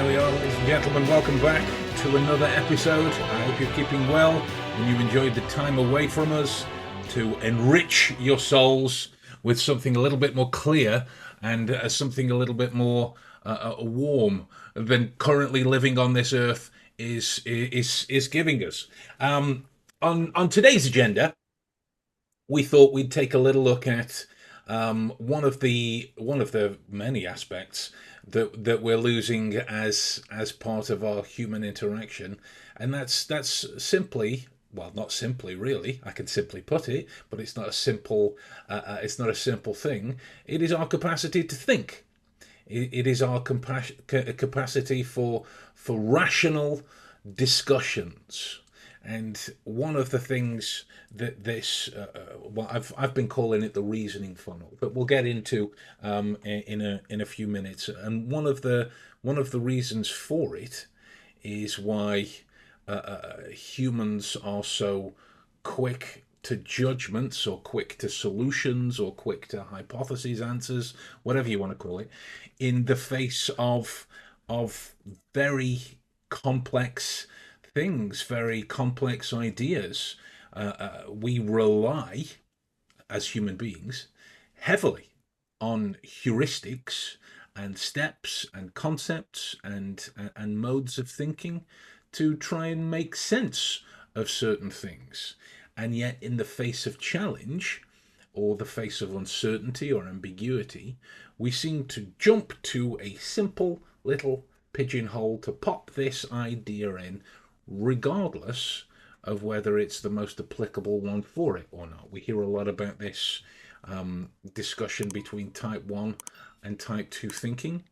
There we are, ladies and gentlemen. Welcome back to another episode. I hope you're keeping well and you've enjoyed the time away from us to enrich your souls with something a little bit more clear and something a little bit more warm than currently living on this earth is giving us. On today's agenda, we thought we'd take a little look at one of the many aspects that we're losing as part of our human interaction, and that's simply, well, not simply really. I can simply put it, but it's not a simple thing. It is our capacity to think. It is our capacity for rational discussions. And one of the things that well, I've been calling it the reasoning funnel, but we'll get into in a few minutes. And one of the reasons for it is why humans are so quick to judgments, or quick to solutions, or quick to hypotheses, answers, whatever you want to call it, in the face of very complex things, very complex ideas. We rely, as human beings, heavily on heuristics and steps and concepts and modes of thinking to try and make sense of certain things. And yet, in the face of challenge, or the face of uncertainty or ambiguity, we seem to jump to a simple little pigeonhole to pop this idea in, regardless of whether it's the most applicable one for it or not. We hear a lot about this discussion between type 1 and type 2 thinking.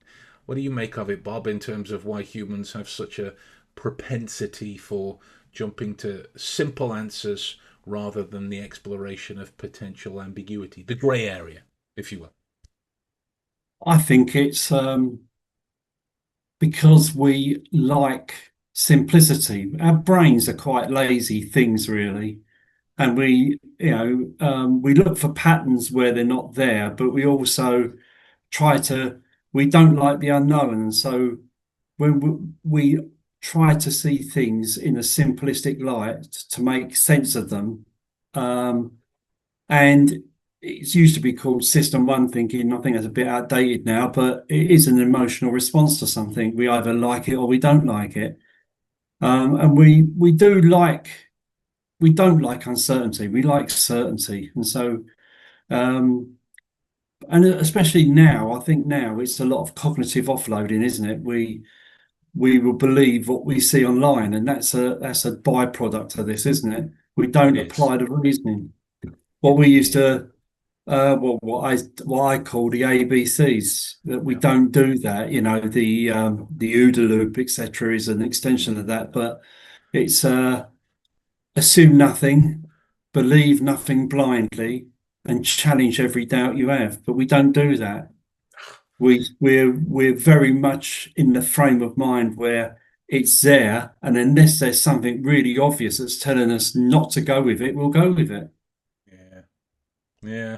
What do you make of it, Bob, in terms of why humans have such a propensity for jumping to simple answers rather than the exploration of potential ambiguity, the grey area, if you will? I think it's because we like simplicity. Our brains are quite lazy things, really, and we look for patterns where they're not there, but we also try to. We don't like the unknown, and so when we try to see things in a simplistic light to make sense of them, um, and it's used to be called System One thinking. I think it's a bit outdated now, but it is an emotional response to something. We either like it or we don't like it, and we don't like uncertainty. We like certainty, and so and especially now, I think now it's a lot of cognitive offloading, isn't it? We will believe what we see online, and that's a byproduct of this, isn't it? We It don't is. apply the reasoning. What It we used is. to what I call the ABCs, that we Yeah. don't do that. The OODA loop, etc., is an extension of that, but it's assume nothing, believe nothing blindly, and challenge every doubt you have. But we don't do that. We're very much in the frame of mind where it's there, and unless there's something really obvious that's telling us not to go with it, we'll go with it. Yeah. Yeah.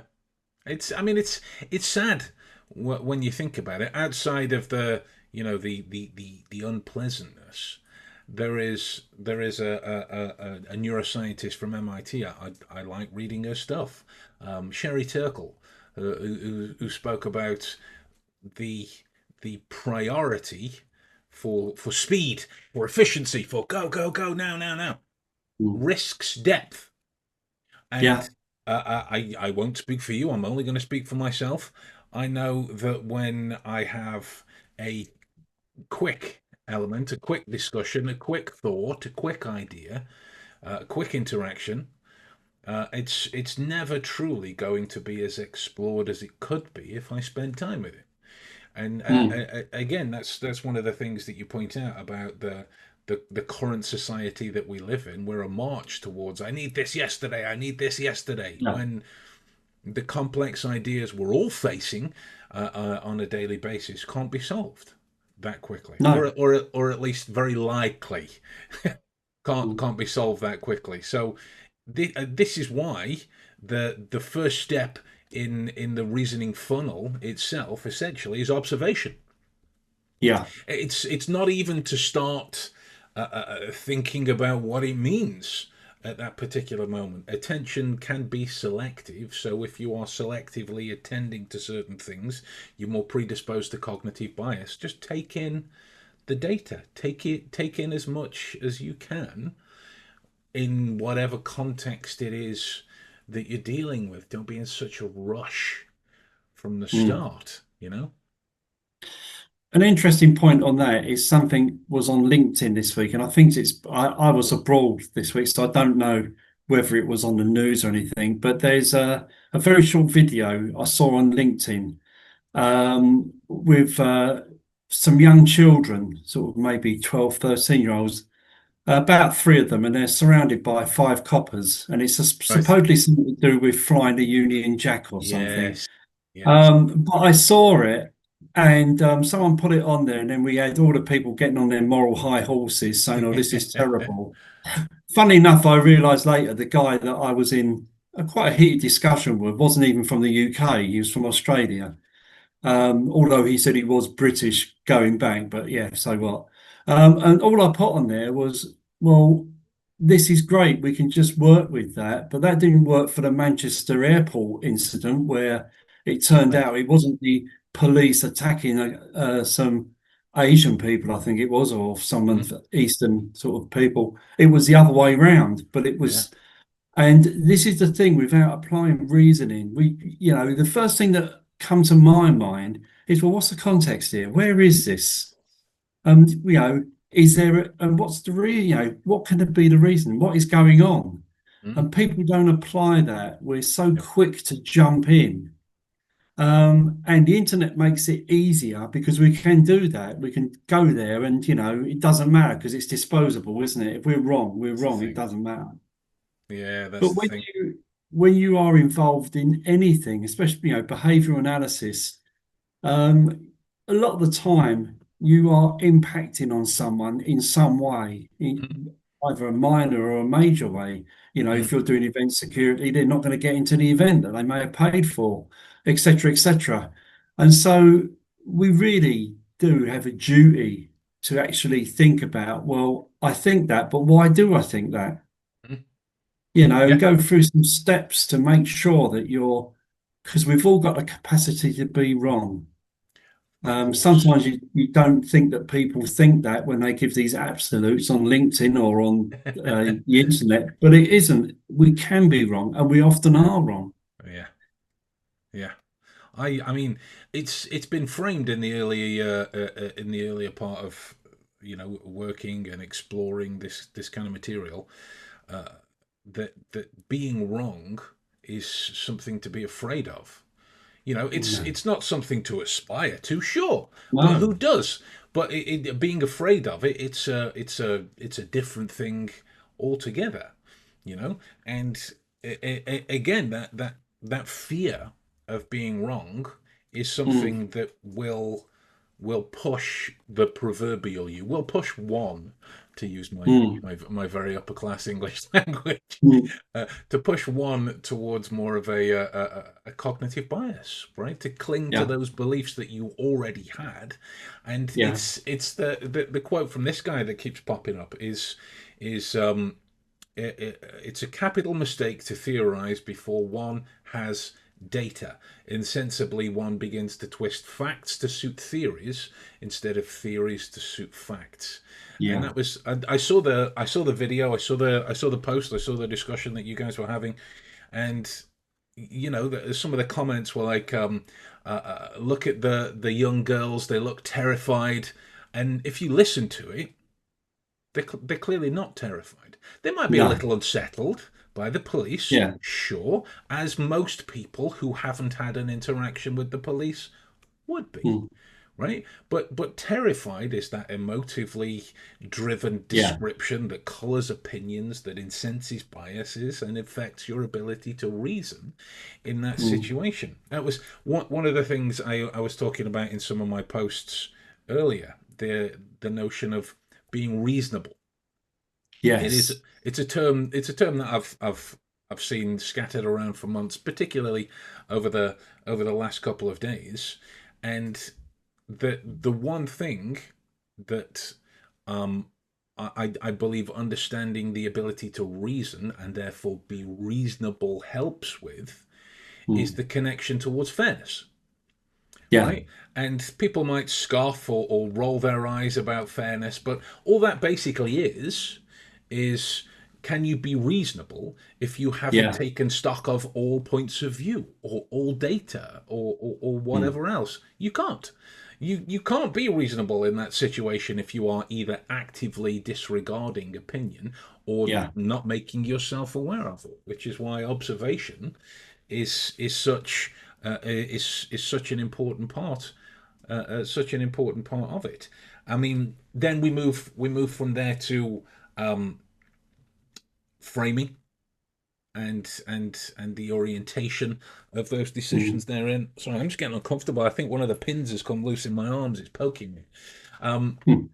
I mean, it's sad when you think about it. Outside of the unpleasantness, there is a neuroscientist from MIT. I like reading her stuff. Sherry Turkle, who spoke about the the priority for speed, for efficiency, for go go go now now now, Mm. risks depth. Yeah, And I won't speak for you. I'm only going to speak for myself. I know that when I have a quick element, a quick discussion, a quick thought, a quick idea, a quick interaction, it's never truly going to be as explored as it could be if I spend time with it. And mm. again, that's one of the things that you point out about the current society that we live in. We're a march towards I need this yesterday, I need this yesterday, Yeah. when the complex ideas we're all facing on a daily basis can't be solved that quickly, or No. or at least very likely Mm. can't be solved that quickly. So this is why the first step in the reasoning funnel itself essentially is observation. Yeah. It's not even to start thinking about what it means at that particular moment. Attention can be selective, so if you are selectively attending to certain things, you're more predisposed to cognitive bias. Just take in the data, take in as much as you can in whatever context it is that you're dealing with. Don't be in such a rush from the Mm. start, you know? An interesting point on that is something was on LinkedIn this week, and I think I was abroad this week, so I don't know whether it was on the news or anything, but there's a very short video I saw on LinkedIn with some young children, sort of maybe 12, 13-year-olds, about three of them, and they're surrounded by five coppers, and it's Right. supposedly something to do with flying a Union Jack or something. Yes. Yes. But I saw it, and someone put it on there, and then we had all the people getting on their moral high horses saying, "Oh, this is terrible." Funny enough, I realised later the guy that I was in quite a heated discussion with wasn't even from the UK; he was from Australia. Although he said he was British going back, but yeah, so what? And all I put on there was, well, this is great. We can just work with that. But that didn't work for the Manchester airport incident where it turned Right. out it wasn't the police attacking some Asian people, I think it was, or some Hmm. of Eastern sort of people. It was the other way round, but it Yeah. was, and this is the thing, without applying reasoning, the first thing that comes to my mind is, well, what's the context here? Where is this? Is there, and what's the what can it be the reason? What is going on? Hmm. And people don't apply that. We're so Yeah. quick to jump in. And the internet makes it easier because we can do that. We can go there and, it doesn't matter because it's disposable, isn't it? If we're wrong, we're That's the wrong. It thing. doesn't matter. Yeah, But that's the thing. when you are involved in anything, especially behavioral analysis, um, a lot of the time you are impacting on someone in some way, Hmm. in either a minor or a major way. Hmm. If you're doing event security, they're not going to get into the event that they may have paid for, etc., etc. And so we really do have a duty to actually think about, well, I think that, but why do I think that? Hmm. And Yeah, go through some steps to make sure that because we've all got the capacity to be wrong. of course. Sometimes you don't think that people think that when they give these absolutes on LinkedIn or on the internet, but it isn't. We can be wrong, and we often are wrong. Yeah, yeah. I mean, it's been framed in the earlier part of working and exploring this kind of material, uh, that being wrong is something to be afraid of. No, It's not something to aspire to, sure, but no. who does? But being afraid of it, it's a different thing altogether, you know. And again, that fear of being wrong is Mm, something that will push the proverbial you. Will push one, to use mm, my very upper class English language, mm. to push one towards more of a cognitive bias, right? To cling to Yeah, those beliefs that you already had, and yeah. it's the quote from this guy that keeps popping up is it's a capital mistake to theorize before one has data. Insensibly, one begins to twist facts to suit theories instead of theories to suit facts. And Yeah. that was I saw the video, I saw the post, I saw the discussion that you guys were having, and some of the comments were like, "Look at the young girls; they look terrified." And if you listen to it, they're clearly not terrified. They might be a No. little unsettled by the police, Yeah. sure, as most people who haven't had an interaction with the police would be, Mm, right? But terrified is that emotively driven yeah. description that colors opinions, that incenses biases, and affects your ability to reason in that Mm, situation. That was one of the things I was talking about in some of my posts earlier. The notion of being reasonable. It is. yes. It's a term. It's a term that I've seen scattered around for months, particularly over the last couple of days, and the one thing that um, I believe understanding the ability to reason and therefore be reasonable helps with is mm, the connection towards fairness, yeah, right? And people might scoff or roll their eyes about fairness, but all that basically is can you be reasonable if you haven't yeah, taken stock of all points of view or all data or mm, whatever else? You can't. You can't be reasonable in that situation if you are either actively disregarding opinion or yeah, not making yourself aware of it, which is why observation is such an important part such an important part of it. I mean, then we move from there to framing and the orientation of those mm, decisions therein. Sorry, I'm just getting uncomfortable. I think one of the pins has come loose in my arms. It's poking me. Um, mm,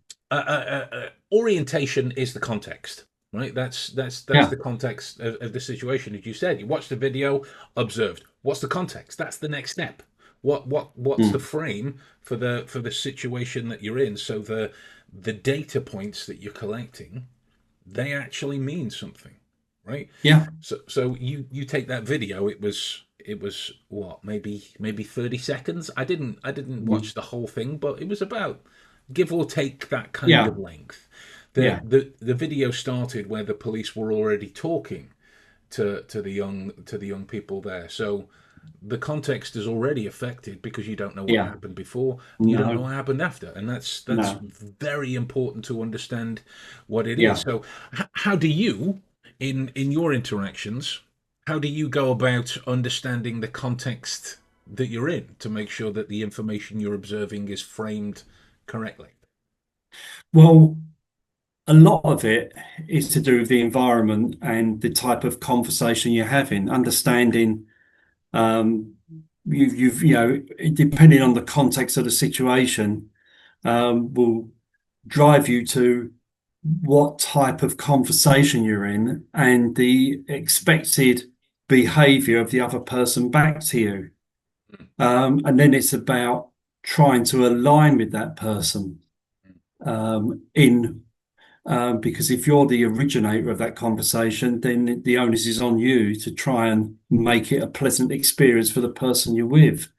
Orientation is the context, right? That's yeah, the context of the situation. As you said, you watched the video, observed. What's the context? That's the next step. What's the mm, frame for the situation that you're in? So the data points that you're collecting, they actually mean something, right? yeah, So you take that video. It was what, maybe 30 seconds. I didn't mm, watch the whole thing, but it was about give or take that kind yeah, of length. The yeah, the video started where the police were already talking to the young people there. So the context is already affected because you don't know what yeah, happened before and you don't know no, what happened after, and that's no, very important to understand what it is. yeah. So how do you in your interactions, how do you go about understanding the context that you're in to make sure that the information you're observing is framed correctly? Well, a lot of it is to do with the environment and the type of conversation you're having, understanding, um, depending on the context of the situation, will drive you to what type of conversation you're in and the expected behavior of the other person back to you. And then it's about trying to align with that person in because if you're the originator of that conversation, then the onus is on you to try and make it a pleasant experience for the person you're with.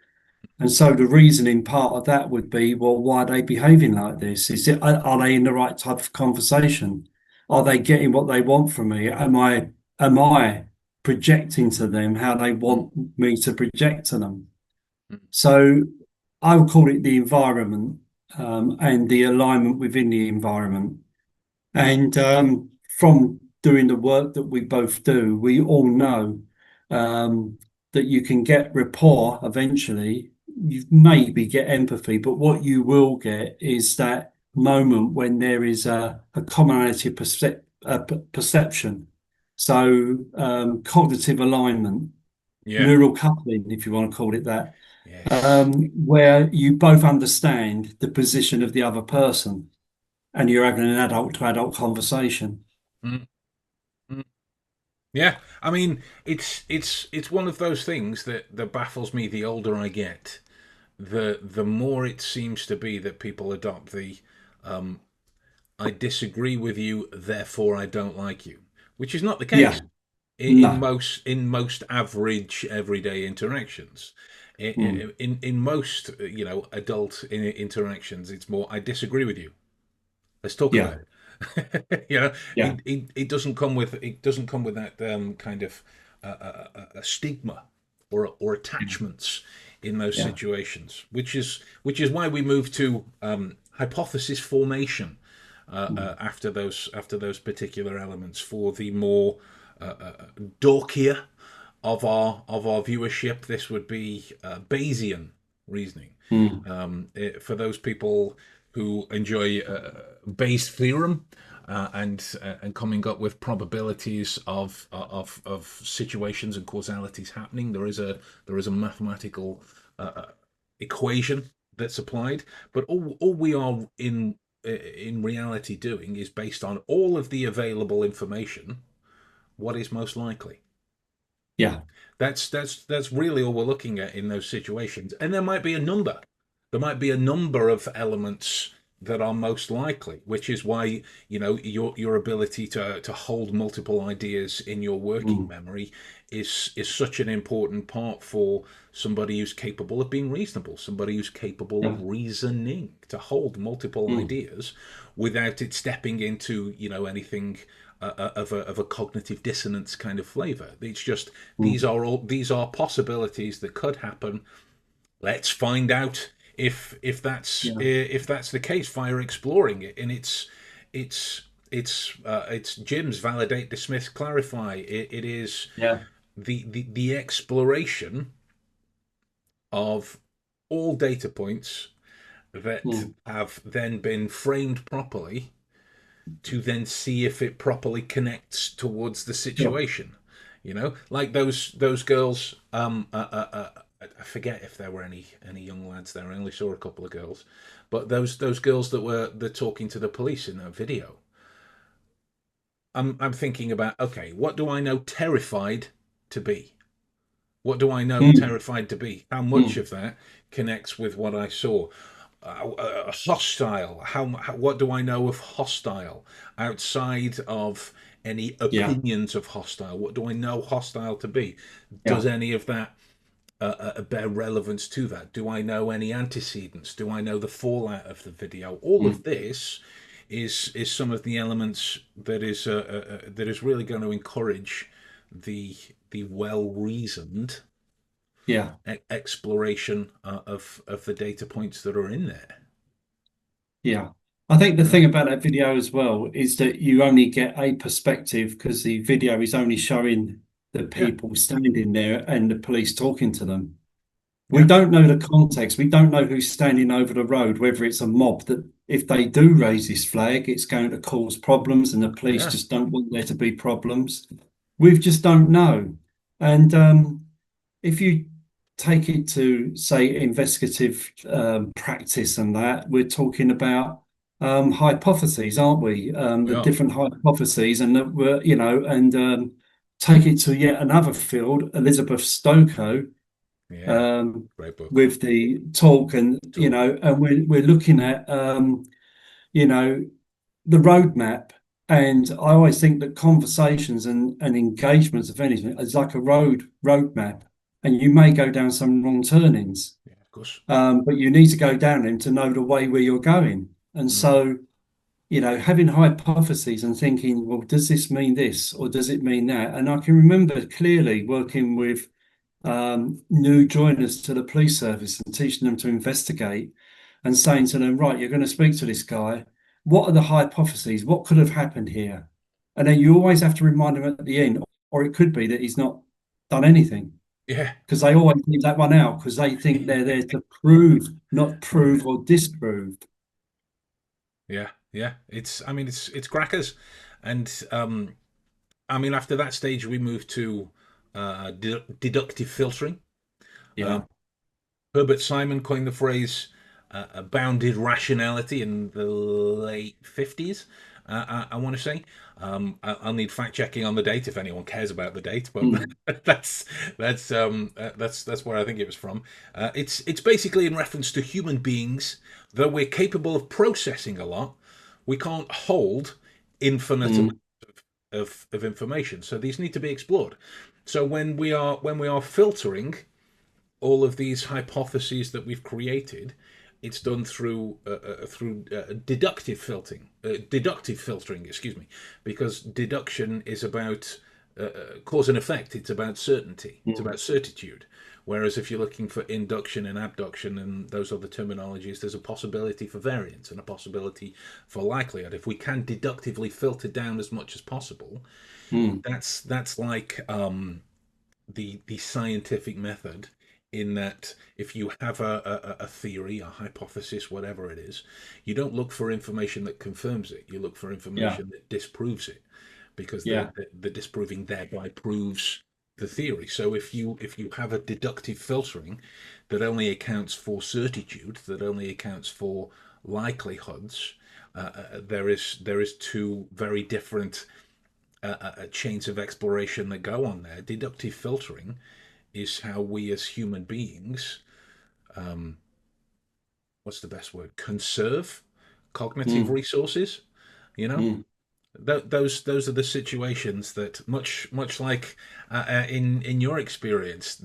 And so the reasoning part of that would be, well, why are they behaving like this? Are they in the right type of conversation? Are they getting what they want from me? Am I projecting to them how they Mm, want me to project to them? mm, So I would call it the environment and the alignment within the environment. And from doing the work that we both do, we all know that you can get rapport eventually. You maybe get empathy, but what you will get is that moment when there is a commonality perception. So cognitive alignment, yeah. neural coupling, if you want to call it that, Yes. where you both understand the position of the other person and you're having an adult to adult conversation. Mm, mm. Yeah, I mean, it's one of those things that baffles me the older I get. The more it seems to be that people adopt the I disagree with you, therefore I don't like you, which is not the Yeah, case in no, most average everyday interactions. mm, In most adult interactions, it's more I disagree with you. Let's talk yeah, about it. yeah, It doesn't come with that kind of a stigma or attachments in those yeah, situations, which is why we move to hypothesis formation mm, after those particular elements for the more dorkier of our viewership. This would be Bayesian reasoning. mm, For those people who enjoy Bayes' theorem and coming up with probabilities of situations and causalities happening, there is a mathematical equation that's applied, but all we are in reality doing is based on all of the available information. What is most likely? yeah, That's really all we're looking at in those situations, and there might be a number. there might be a number of elements that are most likely, which is why your ability to hold multiple ideas in your working Mm. memory is such an important part for somebody who's capable of being reasonable, somebody who's capable Yeah. of reasoning, to hold multiple Mm. ideas without it stepping into anything of a cognitive dissonance kind of flavor. It's just Mm. these are possibilities that could happen. Let's find out Yeah. if that's the case via exploring it. And it's it's Jim's validate, dismiss, clarify. It is Yeah. the exploration of all data points that Mm. have then been framed properly to then see if it properly connects towards the Sure. situation. Like those girls. I forget if there were any young lads there. I only saw a couple of girls, but those girls that were talking to the police in that video. I'm thinking about, okay, what do I know terrified to be? What do I know Mm. terrified to be? How much Mm. of that connects with what I saw? Hostile. What do I know of hostile outside of any Yeah. opinions of hostile? What do I know hostile to be? Does Yeah. any of that bear relevance to that? Do I know any antecedents? Do I know the fallout of the video? All of Mm. this is some of the elements that is really going to encourage the well reasoned Yeah. exploration of the data points that are in there. Yeah. I think the Yeah, thing about that video as well is that you only get a perspective because the video is only showing the yeah, people standing there and the police talking to them. We yeah, don't know the context. We don't know who's standing over the road, whether it's a mob that if they do raise this flag, it's going to cause problems and the police yeah, just don't want there to be problems. We just don't know. And if you take it to, say, investigative practice and that, we're talking about hypotheses, aren't we? The yeah, different hypotheses, and that we're, and take it to yet another field, Elizabeth Stokoe, yeah. um, Great book. with the talk, and Talk. and we're looking at you know the roadmap. And I always think that conversations and engagements of anything is like a roadmap, and you may go down some wrong turnings, Yeah, of course. but you need to go down them to know the way where you're going. And Mm. so, having hypotheses and thinking, well, does this mean this or does it mean that? And I can remember clearly working with new joiners to the police service and teaching them to investigate and saying to them, right, you're going to speak to this guy. What are the hypotheses? What could have happened here? And then you always have to remind them at the end, or it could be that he's not done anything Yeah, because they always leave that one out because they think they're there to prove, not prove or disprove. yeah, yeah. I mean, it's crackers, and I mean, after that stage, we moved to deductive filtering. Um, Yeah. Herbert Simon coined the phrase bounded rationality in the late 50s. I want to say. I'll need fact checking on the date if anyone cares about the date, but Mm. that's that's where I think it was from. It's basically in reference to human beings, though we're capable of processing a lot, we can't hold infinite Mm. of information. So these need to be explored. So when we are filtering all of these hypotheses that we've created, it's done through deductive filtering, excuse me, because deduction is about cause and effect. It's about certainty. It's Mm. about certitude. Whereas if you're looking for induction and abduction and those other terminologies, there's a possibility for variance and a possibility for likelihood. If we can deductively filter down as much as possible, Mm. that's like the scientific method, in that if you have a theory, a hypothesis, whatever it is, you don't look for information that confirms it. You look for Yeah. information that disproves it, because Yeah. the disproving thereby proves the theory. So if you have a deductive filtering that only accounts for certitude, that only accounts for likelihoods, there is two very different chains of exploration that go on there. Deductive filtering is how we as human beings what's the best word? Conserve cognitive mm, resources. You know, mm, those are the situations that much like in your experience,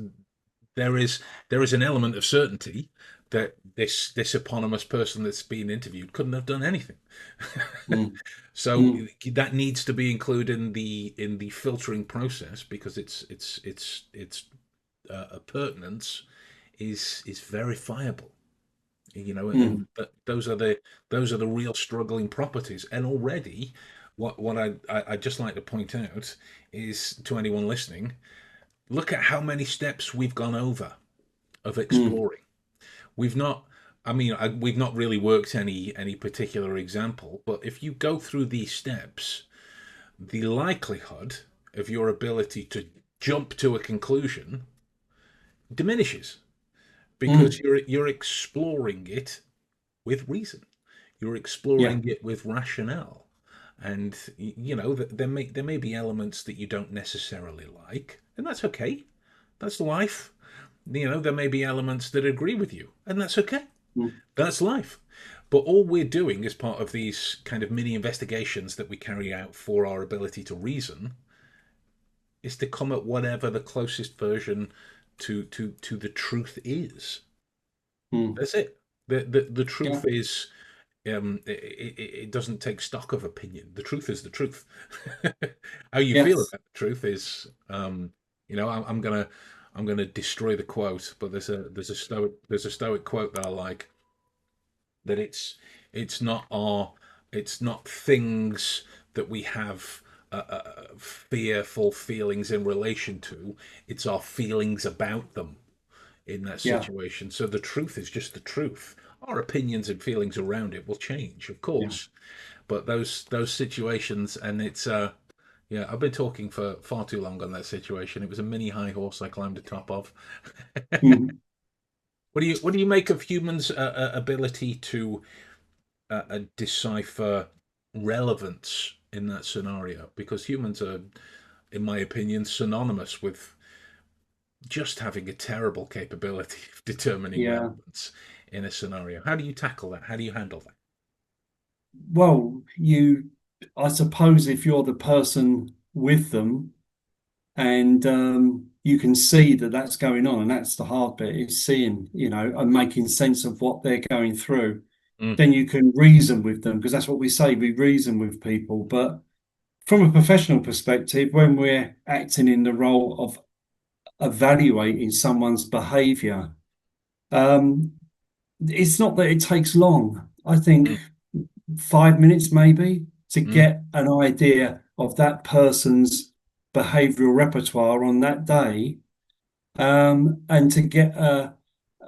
there is there is an element of certainty that this eponymous person that's being interviewed couldn't have done anything. mm, So mm, that needs to be included in the filtering process because it's a pertinence is verifiable. You know, and mm, those are the real struggling properties. And already, what I just like to point out is to anyone listening, look at how many steps we've gone over of mm, exploring. We've not, I mean, we've not really worked any particular example, but if you go through these steps, the likelihood of your ability to jump to a conclusion diminishes because mm. you're exploring it with reason. You're Yeah. exploring it with rationale, and you know there may be elements that you don't necessarily like, and that's okay. That's life. You know, there may be elements that agree with you, and that's okay. Mm, That's life. But all we're doing as part of these kind of mini investigations that we carry out for our ability to reason is to come at whatever the closest version to the truth is. mm. That's it. The Yeah. truth is it doesn't take stock of opinion. The truth is the truth. How you feel about Yes. the truth is, I'm gonna destroy the quote, but there's a stoic quote that I like that it's not things that we have fearful feelings in relation to. It's our feelings about them in that Yeah. situation. So the truth is just the truth. Our opinions and feelings around it will change, of Yeah. course, but those situations, and it's yeah, I've been talking for far too long on that situation. It was a mini high horse I climbed the top of. Mm, What do you make of humans' ability to decipher relevance in that scenario? Because humans are, in my opinion, synonymous with just having a terrible capability of determining yeah. relevance in a scenario. How do you tackle that? How do you handle that? Well, I suppose if you're the person with them and you can see that that's going on, and that's the hard bit, is seeing, and making sense of what they're going through, Mm, then you can reason with them because that's what we say, we reason with people. But from a professional perspective, when we're acting in the role of evaluating someone's behavior, um, it's not that it takes long. I think mm, 5 minutes maybe to mm, get an idea of that person's behavioral repertoire on that day, and to get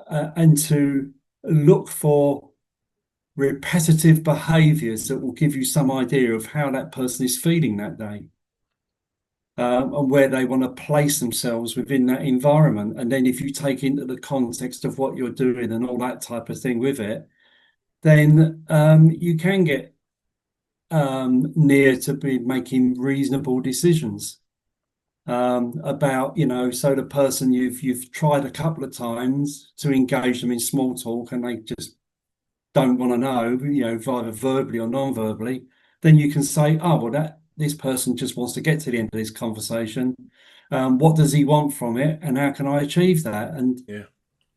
and to look for repetitive behaviors that will give you some idea of how that person is feeling that day. And where they want to place themselves within that environment. And then, if you take into the context of what you're doing and all that type of thing with it, then you can get near to be making reasonable decisions about, so the person you've tried a couple of times to engage them in small talk and they just don't want to know, either verbally or non-verbally, then you can say, oh, well, that this person just wants to get to the end of this conversation. What does he want from it, and how can I achieve that? And yeah.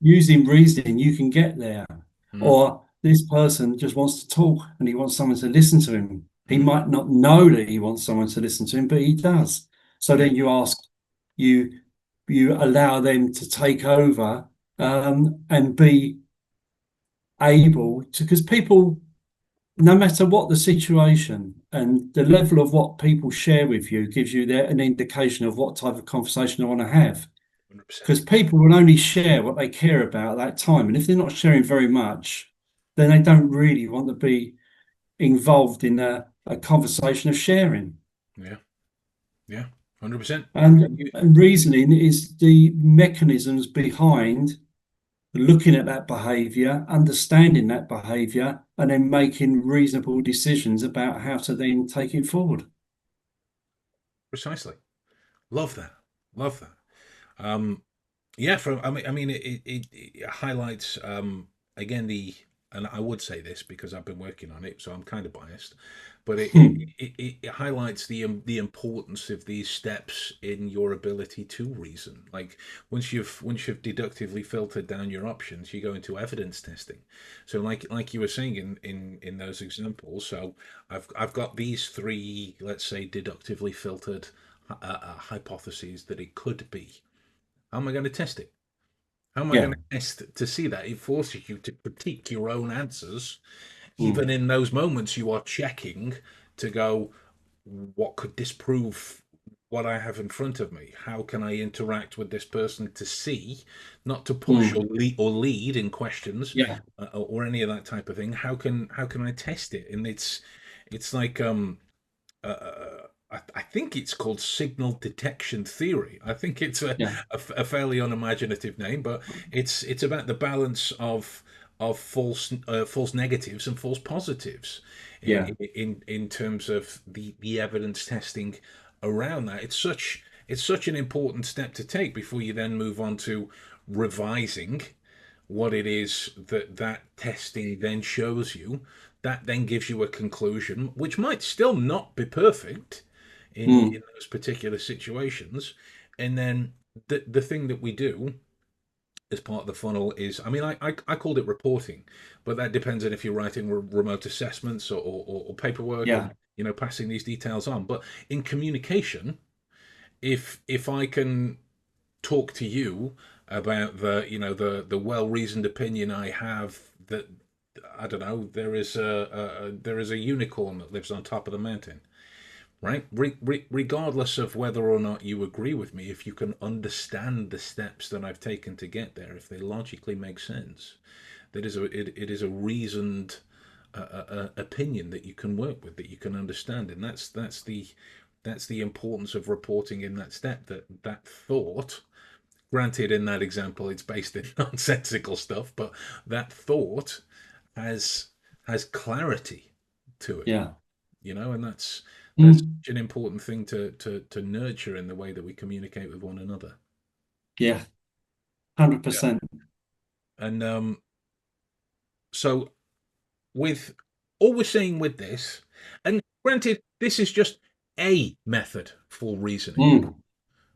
using reasoning, you can get there. Mm, Or this person just wants to talk and he wants someone to listen to him. He mm, might not know that he wants someone to listen to him, but he does. So yeah. then you you allow them to take over, and be able to, because people, no matter what the situation and the level of what people share with you, gives you an indication of what type of conversation they want to have. 100%. Because people will only share what they care about at that time. And if they're not sharing very much, then they don't really want to be involved in a conversation of sharing. Yeah. Yeah. 100%. And And, and reasoning is the mechanisms behind looking at that behavior, understanding that behavior, and then making reasonable decisions about how to then take it forward. precisely. Love that. Love that. Yeah. I mean, it highlights again and I would say this because I've been working on it, so I'm kind of biased, but Hmm. it highlights the importance of these steps in your ability to reason. Like once you've deductively filtered down your options, you go into evidence testing. So like you were saying in those examples, so I've got these three, let's say, deductively filtered hypotheses that it could be. How am I going to test it? How am I going Yeah. to test to see that? It forces you to critique your own answers. Even Hmm. in those moments, you are checking to go, what could disprove what I have in front of me? How can I interact with this person to see, not to push Hmm. or lead in questions Yeah. or any of that type of thing? How can I test it? And it's like I think it's called signal detection theory. I think it's Yeah. a fairly unimaginative name, but it's about the balance of false negatives and false positives Yeah. in terms of the evidence testing around that. It's such an important step to take before you then move on to revising what it is that testing then shows you. That then gives you a conclusion, which might still not be perfect in Hmm. those particular situations. And then the thing that we do as part of the funnel is, I mean, I called it reporting, but that depends on if you're writing remote assessments or paperwork and Yeah. passing these details on. But in communication, if I can talk to you about the well reasoned opinion I have that, I don't know, there is a unicorn that lives on top of the mountain, right? Regardless of whether or not you agree with me, if you can understand the steps that I've taken to get there, if they logically make sense, it is a reasoned opinion that you can work with, that you can understand, and that's the importance of reporting in that step. That thought, granted, in that example, it's based in nonsensical stuff, but that thought has has clarity to it, Yeah. and that's Hmm. such an important thing to nurture in the way that we communicate with one another. Yeah. Yeah. 100%. And so, with all we're saying with this, and granted, this is just a method for reasoning. Hmm.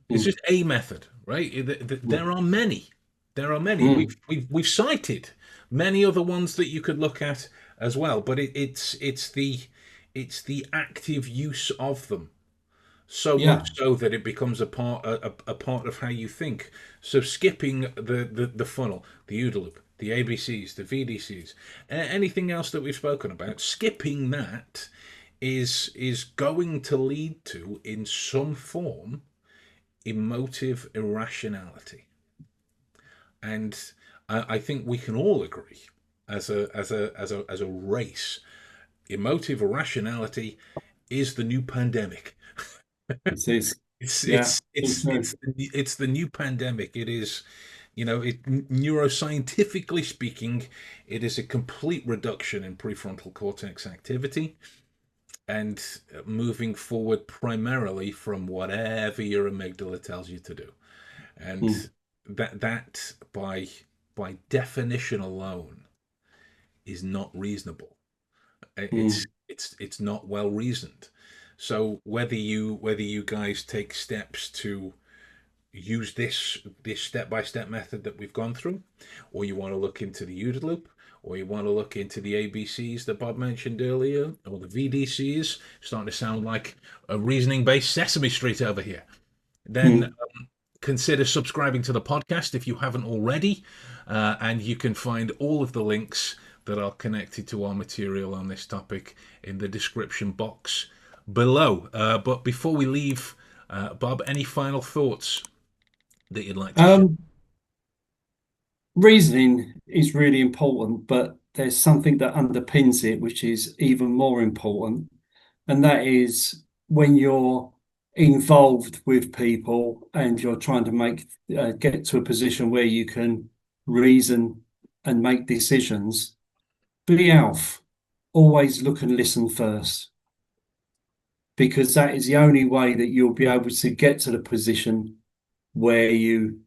It's Hmm. just a method, right? Hmm. There are many. There are many. We've Hmm. we've we've cited many other ones that you could look at as well, but it's the active use of them, so much Yeah. so that it becomes a part of how you think. So skipping the funnel, the OODA loop, the ABCs, the VDCs, anything else that we've spoken about, skipping that is going to lead to, in some form, emotive irrationality. And I think we can all agree, as a race, emotive irrationality is the new pandemic. It is. It's Yeah. it's So it's true. it's the new pandemic. It is, neuroscientifically speaking, it is a complete reduction in prefrontal cortex activity and moving forward primarily from whatever your amygdala tells you to do. And Hmm. that by definition alone is not reasonable. It's Hmm. it's not well reasoned. So whether you guys take steps to use this step by step method that we've gone through, or you want to look into the OODA loop, or you want to look into the ABCs that Bob mentioned earlier, or the VDCs, starting to sound like a reasoning based Sesame Street over here, then Hmm. consider subscribing to the podcast if you haven't already. And you can find all of the links that are connected to our material on this topic in the description box below. But before we leave, Bob, any final thoughts that you'd like to share? Um, Reasoning is really important, but there's something that underpins it, which is even more important. And that is when you're involved with people and you're trying to get to a position where you can reason and make decisions, be Alf. Always look and listen first, because that is the only way that you'll be able to get to the position where you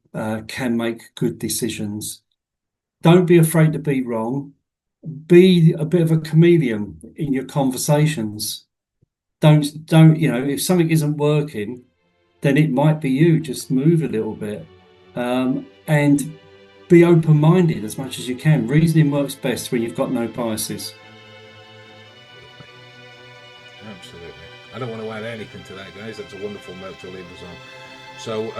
can make good decisions. Don't be afraid to be wrong. be a bit of a chameleon in your conversations. Don't, if something isn't working, then it might be you. Just move a little bit. And be open-minded as much as you can. Reasoning works best when you've got no biases. Absolutely. I don't want to add anything to that, guys. That's a wonderful note to leave us on. So,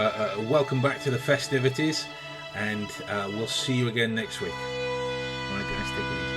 welcome back to the festivities, and we'll see you again next week. All right, guys, take it easy.